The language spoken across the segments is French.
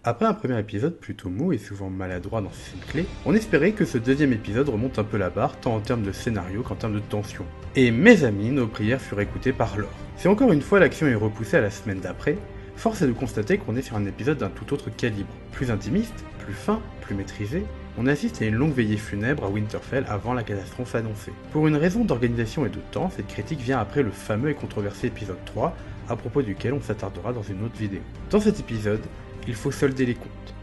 Après un premier épisode plutôt mou et souvent maladroit dans ses scènes clés, on espérait que ce deuxième épisode remonte un peu la barre tant en termes de scénario qu'en termes de tension. Et mes amis, nos prières furent écoutées par Laure. Si encore une fois l'action est repoussée à la semaine d'après, force est de constater qu'on est sur un épisode d'un tout autre calibre. Plus intimiste, plus fin, plus maîtrisé, on assiste à une longue veillée funèbre à Winterfell avant la catastrophe annoncée. Pour une raison d'organisation et de temps, cette critique vient après le fameux et controversé épisode 3, à propos duquel on s'attardera dans une autre vidéo. Dans cet épisode, il faut solder les comptes,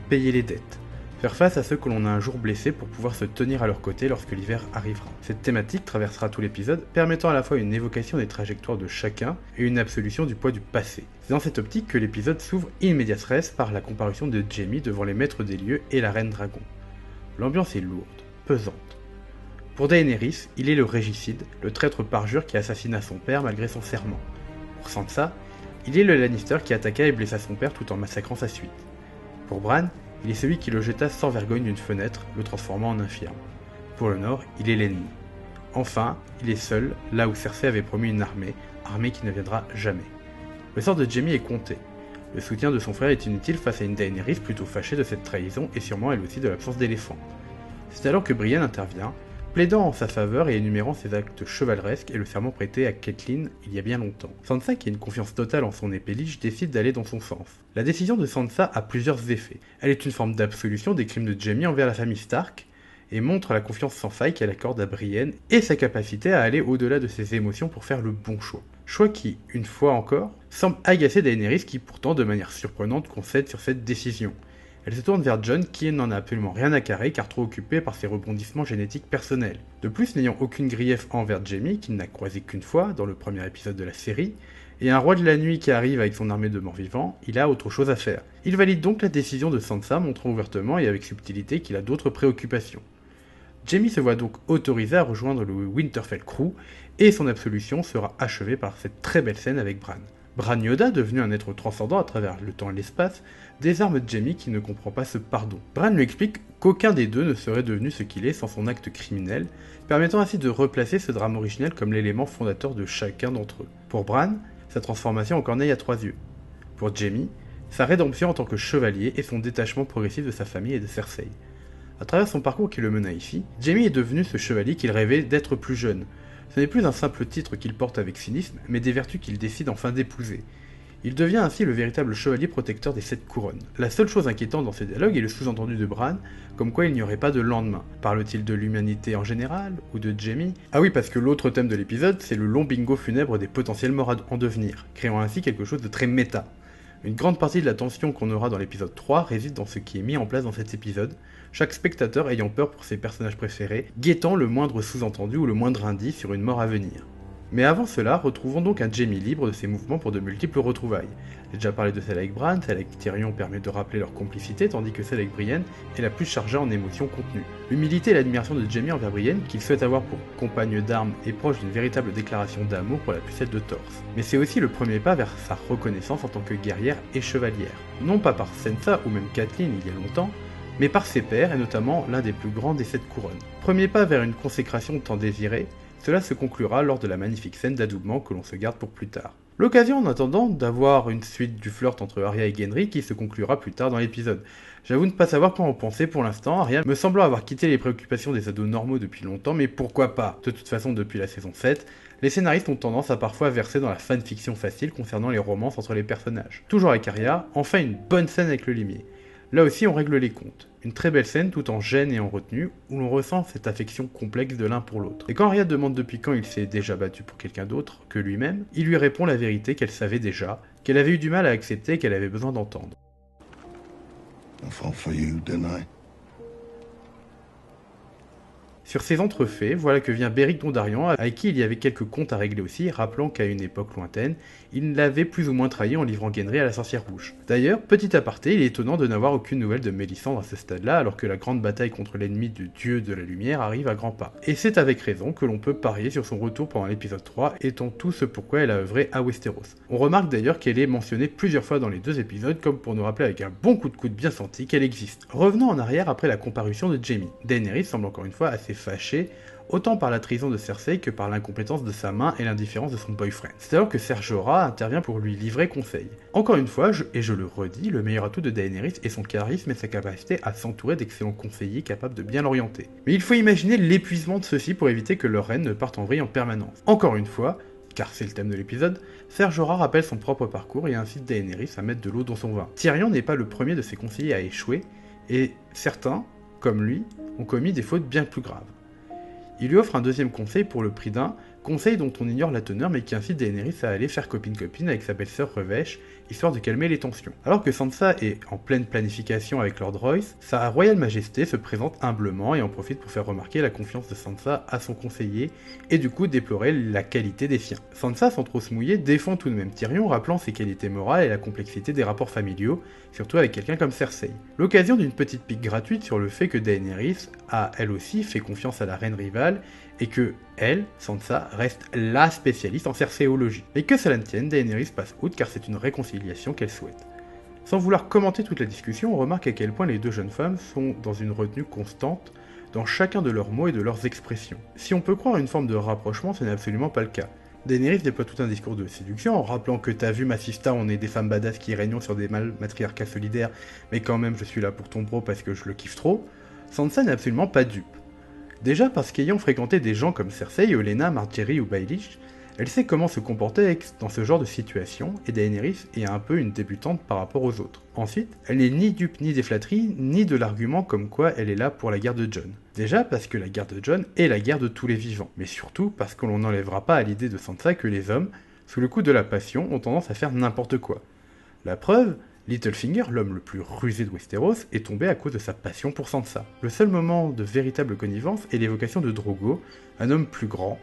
payer les dettes, faire face à ceux que l'on a un jour blessés pour pouvoir se tenir à leur côté lorsque l'hiver arrivera. Cette thématique traversera tout l'épisode, permettant à la fois une évocation des trajectoires de chacun et une absolution du poids du passé. C'est dans cette optique que l'épisode s'ouvre in medias res par la comparution de Jaime devant les maîtres des lieux et la reine dragon. L'ambiance est lourde, pesante. Pour Daenerys, il est le régicide, le traître parjure qui assassina son père malgré son serment. Pour Sansa, il est le Lannister qui attaqua et blessa son père tout en massacrant sa suite. Pour Bran, il est celui qui le jeta sans vergogne d'une fenêtre, le transformant en infirme. Pour le Nord, il est l'ennemi. Enfin, il est seul, là où Cersei avait promis une armée qui ne viendra jamais. Le sort de Jaime est compté. Le soutien de son frère est inutile face à une Daenerys plutôt fâchée de cette trahison et sûrement elle aussi de l'absence d'éléphant. C'est alors que Brienne intervient, plaidant en sa faveur et énumérant ses actes chevaleresques et le serment prêté à Catelyn il y a bien longtemps. Sansa, qui a une confiance totale en son épée Liche, décide d'aller dans son sens. La décision de Sansa a plusieurs effets. Elle est une forme d'absolution des crimes de Jaime envers la famille Stark, et montre la confiance sans faille qu'elle accorde à Brienne et sa capacité à aller au-delà de ses émotions pour faire le bon choix. Choix qui, une fois encore, semble agacer Daenerys qui pourtant, de manière surprenante, concède sur cette décision. Elle se tourne vers Jon qui n'en a absolument rien à carrer car trop occupé par ses rebondissements génétiques personnels. De plus, n'ayant aucune grief envers Jaime, qu'il n'a croisé qu'une fois dans le premier épisode de la série, et un roi de la nuit qui arrive avec son armée de morts-vivants, il a autre chose à faire. Il valide donc la décision de Sansa, montrant ouvertement et avec subtilité qu'il a d'autres préoccupations. Jaime se voit donc autorisé à rejoindre le Winterfell Crew, et son absolution sera achevée par cette très belle scène avec Bran. Bran Yoda, devenu un être transcendant à travers le temps et l'espace, désarme Jaime qui ne comprend pas ce pardon. Bran lui explique qu'aucun des deux ne serait devenu ce qu'il est sans son acte criminel, permettant ainsi de replacer ce drame originel comme l'élément fondateur de chacun d'entre eux. Pour Bran, sa transformation en corneille à 3 yeux. Pour Jaime, sa rédemption en tant que chevalier et son détachement progressif de sa famille et de Cersei. À travers son parcours qui le mena ici, Jaime est devenu ce chevalier qu'il rêvait d'être plus jeune. Ce n'est plus un simple titre qu'il porte avec cynisme, mais des vertus qu'il décide enfin d'épouser. Il devient ainsi le véritable chevalier protecteur des 7 couronnes. La seule chose inquiétante dans ces dialogues est le sous-entendu de Bran, comme quoi il n'y aurait pas de lendemain. Parle-t-il de l'humanité en général, ou de Jaime? Ah oui, parce que l'autre thème de l'épisode, c'est le long bingo funèbre des potentiels morts en devenir, créant ainsi quelque chose de très méta. Une grande partie de la tension qu'on aura dans l'épisode 3 réside dans ce qui est mis en place dans cet épisode, chaque spectateur ayant peur pour ses personnages préférés, guettant le moindre sous-entendu ou le moindre indice sur une mort à venir. Mais avant cela, retrouvons donc un Jaime libre de ses mouvements pour de multiples retrouvailles. J'ai déjà parlé de celle avec Bran, celle avec Tyrion permet de rappeler leur complicité, tandis que celle avec Brienne est la plus chargée en émotions contenues. L'humilité et l'admiration de Jaime envers Brienne, qu'il souhaite avoir pour compagne d'armes, est proche d'une véritable déclaration d'amour pour la pucelle de Torse. Mais c'est aussi le premier pas vers sa reconnaissance en tant que guerrière et chevalière. Non pas par Sansa ou même Catelyn il y a longtemps, mais par ses pairs et notamment l'un des plus grands des 7 couronnes. Premier pas vers une consécration tant désirée, cela se conclura lors de la magnifique scène d'adoubement que l'on se garde pour plus tard. L'occasion en attendant d'avoir une suite du flirt entre Arya et Gendry qui se conclura plus tard dans l'épisode. J'avoue ne pas savoir quoi en penser pour l'instant, Arya me semblant avoir quitté les préoccupations des ados normaux depuis longtemps, mais pourquoi pas? De toute façon, depuis la saison 7, les scénaristes ont tendance à parfois verser dans la fanfiction facile concernant les romances entre les personnages. Toujours avec Arya, enfin une bonne scène avec le limier. Là aussi on règle les comptes. Une très belle scène tout en gêne et en retenue, où l'on ressent cette affection complexe de l'un pour l'autre. Et quand Arya demande depuis quand il s'est déjà battu pour quelqu'un d'autre que lui-même, il lui répond la vérité qu'elle savait déjà, qu'elle avait eu du mal à accepter et qu'elle avait besoin d'entendre. I fought for you, didn't I? Sur ces entrefaits, voilà que vient Beric Dondarrion, avec qui il y avait quelques comptes à régler aussi, rappelant qu'à une époque lointaine, il l'avait plus ou moins trahi en livrant Gendry à la sorcière rouge. D'ailleurs, petit aparté, il est étonnant de n'avoir aucune nouvelle de Mélisandre à ce stade-là, alors que la grande bataille contre l'ennemi de Dieu de la Lumière arrive à grands pas. Et c'est avec raison que l'on peut parier sur son retour pendant l'épisode 3, étant tout ce pourquoi elle a œuvré à Westeros. On remarque d'ailleurs qu'elle est mentionnée plusieurs fois dans les 2 épisodes, comme pour nous rappeler avec un bon coup de coude bien senti qu'elle existe. Revenons en arrière après la comparution de Jaime. Daenerys semble encore une fois assez fâchée autant par la trahison de Cersei que par l'incompétence de sa main et l'indifférence de son boyfriend. C'est alors que Ser Jorah intervient pour lui livrer conseil. Encore une fois, et je le redis, le meilleur atout de Daenerys est son charisme et sa capacité à s'entourer d'excellents conseillers capables de bien l'orienter. Mais il faut imaginer l'épuisement de ceux-ci pour éviter que leur reine ne parte en vrille en permanence. Encore une fois, car c'est le thème de l'épisode, Ser Jorah rappelle son propre parcours et incite Daenerys à mettre de l'eau dans son vin. Tyrion n'est pas le premier de ses conseillers à échouer, et certains, comme lui, ont commis des fautes bien plus graves. Il lui offre un deuxième conseil pour le prix d'un, conseil dont on ignore la teneur mais qui incite Daenerys à aller faire copine-copine avec sa belle-sœur Revêche, histoire de calmer les tensions. Alors que Sansa est en pleine planification avec Lord Royce, sa royale majesté se présente humblement et en profite pour faire remarquer la confiance de Sansa à son conseiller, et du coup déplorer la qualité des siens. Sansa, sans trop se mouiller, défend tout de même Tyrion, rappelant ses qualités morales et la complexité des rapports familiaux, surtout avec quelqu'un comme Cersei. L'occasion d'une petite pique gratuite sur le fait que Daenerys a, elle aussi, fait confiance à la reine rivale, et que, elle, Sansa, reste la spécialiste en cercéologie. Mais que cela ne tienne, Daenerys passe outre car c'est une réconciliation qu'elle souhaite. Sans vouloir commenter toute la discussion, on remarque à quel point les deux jeunes femmes sont dans une retenue constante dans chacun de leurs mots et de leurs expressions. Si on peut croire à une forme de rapprochement, ce n'est absolument pas le cas. Daenerys déploie tout un discours de séduction en rappelant que t'as vu ma sista, on est des femmes badass qui régnons sur des mâles matriarcats solidaires, mais quand même je suis là pour ton bro parce que je le kiffe trop. Sansa n'est absolument pas dupe. Déjà parce qu'ayant fréquenté des gens comme Cersei, Olenna, Margaery ou Baelish, elle sait comment se comporter dans ce genre de situation, et Daenerys est un peu une débutante par rapport aux autres. Ensuite, elle n'est ni dupe ni des flatteries, ni de l'argument comme quoi elle est là pour la guerre de Jon. Déjà parce que la guerre de Jon est la guerre de tous les vivants, mais surtout parce que l'on n'enlèvera pas à l'idée de Sansa que les hommes, sous le coup de la passion, ont tendance à faire n'importe quoi. La preuve, Littlefinger, l'homme le plus rusé de Westeros, est tombé à cause de sa passion pour Sansa. Le seul moment de véritable connivence est l'évocation de Drogo, un homme plus grand,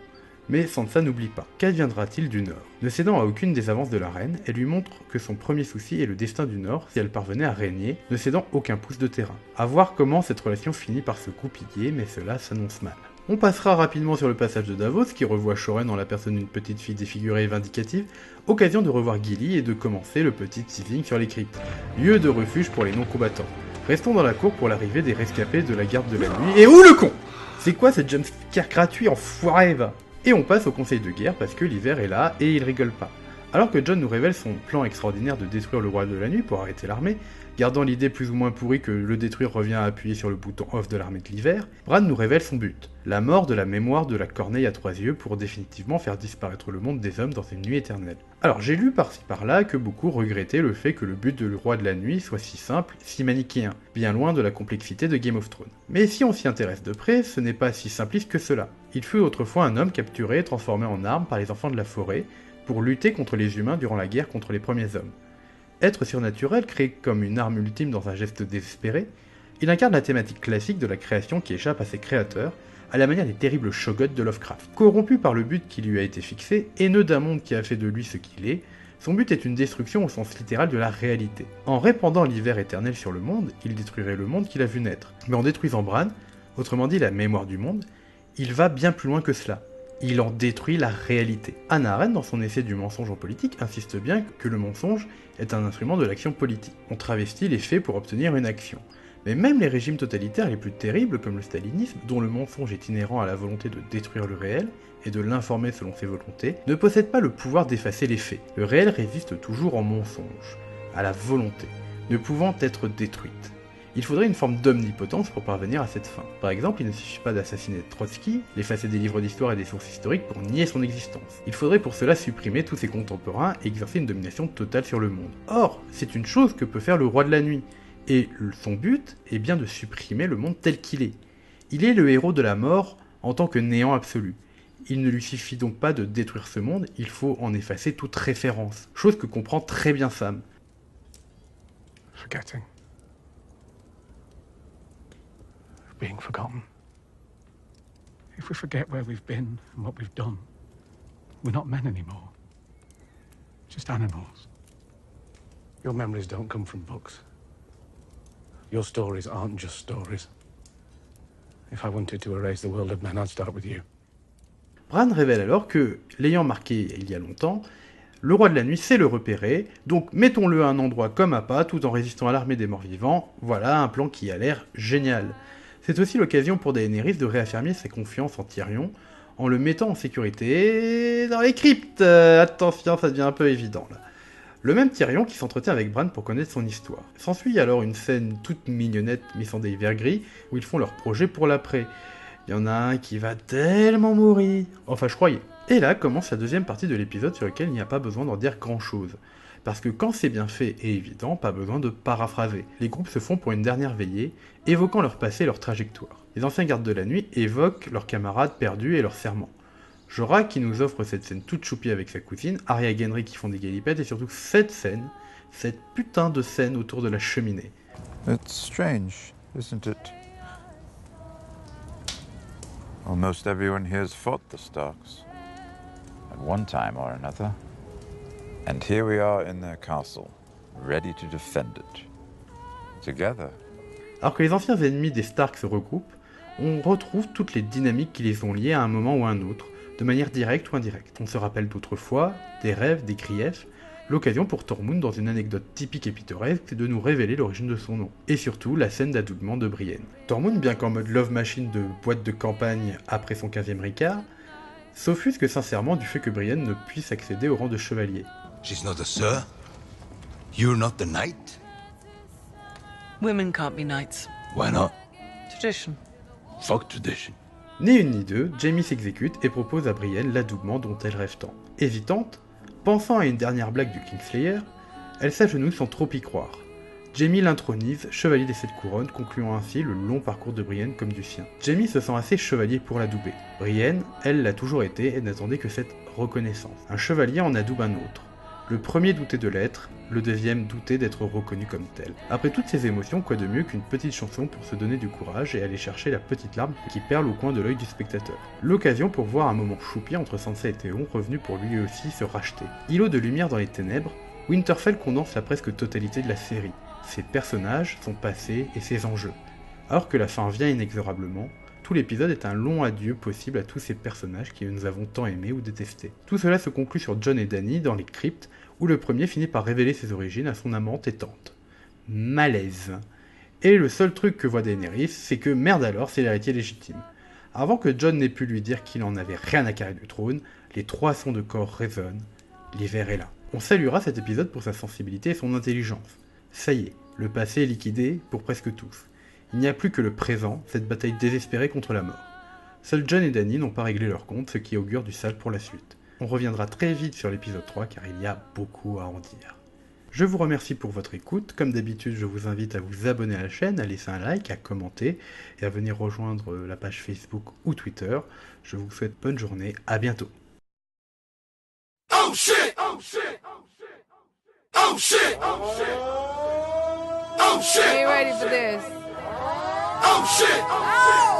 mais Sansa n'oublie pas. Qu'adviendra-t-il du Nord? Ne cédant à aucune des avances de la reine, elle lui montre que son premier souci est le destin du Nord si elle parvenait à régner, ne cédant aucun pouce de terrain. À voir comment cette relation finit par se goupiller, mais cela s'annonce mal. On passera rapidement sur le passage de Davos, qui revoit Shoren en la personne d'une petite fille défigurée et vindicative, occasion de revoir Gilly et de commencer le petit teasing sur les cryptes, lieu de refuge pour les non-combattants. Restons dans la cour pour l'arrivée des rescapés de la garde de la nuit, et où le con? C'est quoi cette jumpscare gratuit enfoiré va? Et on passe au conseil de guerre parce que l'hiver est là et il rigole pas. Alors que Jon nous révèle son plan extraordinaire de détruire le roi de la nuit pour arrêter l'armée, gardant l'idée plus ou moins pourrie que le détruire revient à appuyer sur le bouton off de l'armée de l'hiver, Bran nous révèle son but, la mort de la mémoire de la corneille à 3 yeux pour définitivement faire disparaître le monde des hommes dans une nuit éternelle. Alors j'ai lu par-ci par-là que beaucoup regrettaient le fait que le but de le roi de la nuit soit si simple, si manichéen, bien loin de la complexité de Game of Thrones. Mais si on s'y intéresse de près, ce n'est pas si simpliste que cela. Il fut autrefois un homme capturé et transformé en arme par les enfants de la forêt, pour lutter contre les humains durant la guerre contre les premiers hommes. Être surnaturel, créé comme une arme ultime dans un geste désespéré, il incarne la thématique classique de la création qui échappe à ses créateurs, à la manière des terribles Shoggoths de Lovecraft. Corrompu par le but qui lui a été fixé, haineux d'un monde qui a fait de lui ce qu'il est, son but est une destruction au sens littéral de la réalité. En répandant l'hiver éternel sur le monde, il détruirait le monde qu'il a vu naître. Mais en détruisant Bran, autrement dit la mémoire du monde, il va bien plus loin que cela. Il en détruit la réalité. Hannah Arendt, dans son essai du mensonge en politique, insiste bien que le mensonge est un instrument de l'action politique. On travestit les faits pour obtenir une action. Mais même les régimes totalitaires les plus terribles, comme le stalinisme, dont le mensonge est inhérent à la volonté de détruire le réel, et de l'informer selon ses volontés, ne possèdent pas le pouvoir d'effacer les faits. Le réel résiste toujours en mensonge, à la volonté, ne pouvant être détruite. Il faudrait une forme d'omnipotence pour parvenir à cette fin. Par exemple, il ne suffit pas d'assassiner Trotsky, l'effacer des livres d'histoire et des sources historiques pour nier son existence. Il faudrait pour cela supprimer tous ses contemporains et exercer une domination totale sur le monde. Or, c'est une chose que peut faire le roi de la nuit, et son but est bien de supprimer le monde tel qu'il est. Il est le héros de la mort en tant que néant absolu. Il ne lui suffit donc pas de détruire ce monde, il faut en effacer toute référence, chose que comprend très bien Sam. Forgetting. Being forgotten. If we forget where we've been and what we've done, we're not men anymore. Just animals. Your memories don't come from books. Your stories aren't just stories. If I wanted to erase the world of men, I'd start with you. Bran révèle alors que, l'ayant marqué il y a longtemps, le roi de la nuit sait le repérer, donc mettons-le à un endroit comme appât tout en résistant à l'armée des morts vivants, voilà un plan qui a l'air génial. C'est aussi l'occasion pour Daenerys de réaffirmer sa confiance en Tyrion en le mettant en sécurité dans les cryptes. Attention, ça devient un peu évident là. Le même Tyrion qui s'entretient avec Bran pour connaître son histoire. S'ensuit alors une scène toute mignonnette mais sans des vers gris où ils font leur projet pour l'après. Il y en a un qui va tellement mourir. Enfin, je croyais. Et là commence la deuxième partie de l'épisode sur lequel il n'y a pas besoin d'en dire grand chose. Parce que quand c'est bien fait et évident, pas besoin de paraphraser. Les groupes se font pour une dernière veillée, évoquant leur passé et leur trajectoire. Les anciens gardes de la nuit évoquent leurs camarades perdus et leurs serments. Jorah qui nous offre cette scène toute choupie avec sa cousine, Arya et Gendry qui font des galipettes et surtout cette scène, cette putain de scène autour de la cheminée. It's strange, isn't it? Almost everyone here's fought the Starks at one time or another. And here we are in their castle, ready to defend it. Together. Alors que les anciens ennemis des Stark se regroupent, on retrouve toutes les dynamiques qui les ont liés à un moment ou à un autre, de manière directe ou indirecte. On se rappelle d'autrefois, des rêves, des griefs, l'occasion pour Tormund, dans une anecdote typique et pittoresque, de nous révéler l'origine de son nom. Et surtout, la scène d'adoubement de Brienne. Tormund, bien qu'en mode love machine de boîte de campagne après son 15e Ricard, s'offusque sincèrement du fait que Brienne ne puisse accéder au rang de chevalier. She's not a sir. You're not the knight. Women can't be knights. Why not? Tradition. Fuck tradition. Ni une ni deux, Jaime s'exécute et propose à Brienne l'adoubement dont elle rêve tant. Hésitante, pensant à une dernière blague du Kingslayer, elle s'agenouille sans trop y croire. Jaime l'intronise, chevalier des 7 couronnes, concluant ainsi le long parcours de Brienne comme du sien. Jaime se sent assez chevalier pour l'adouber. Brienne, elle, l'a toujours été et n'attendait que cette reconnaissance. Un chevalier en adoube un autre. Le premier doutait de l'être, le deuxième doutait d'être reconnu comme tel. Après toutes ces émotions, quoi de mieux qu'une petite chanson pour se donner du courage et aller chercher la petite larme qui perle au coin de l'œil du spectateur. L'occasion pour voir un moment choupi entre Sansa et Théon, revenu pour lui aussi se racheter. Îlot de lumière dans les ténèbres, Winterfell condense la presque totalité de la série, ses personnages, son passé et ses enjeux. Alors que la fin vient inexorablement, tout l'épisode est un long adieu possible à tous ces personnages que nous avons tant aimés ou détestés. Tout cela se conclut sur Jon et Dany dans les cryptes, où le premier finit par révéler ses origines à son amante et tante. Malaise. Et le seul truc que voit Daenerys, c'est que merde alors, c'est l'héritier légitime. Avant que Jon n'ait pu lui dire qu'il en avait rien à carrer du trône, les 3 sons de corps résonnent, l'hiver est là. On saluera cet épisode pour sa sensibilité et son intelligence. Ça y est, le passé est liquidé pour presque tous. Il n'y a plus que le présent, cette bataille désespérée contre la mort. Seuls Jon et Dany n'ont pas réglé leur compte, ce qui augure du sale pour la suite. On reviendra très vite sur l'épisode 3 car il y a beaucoup à en dire. Je vous remercie pour votre écoute. Comme d'habitude, je vous invite à vous abonner à la chaîne, à laisser un like, à commenter et à venir rejoindre la page Facebook ou Twitter. Je vous souhaite bonne journée, à bientôt. Oh shit! Oh shit! Oh shit! Oh shit! Oh shit! Are you ready for this? Oh shit! Oh shit!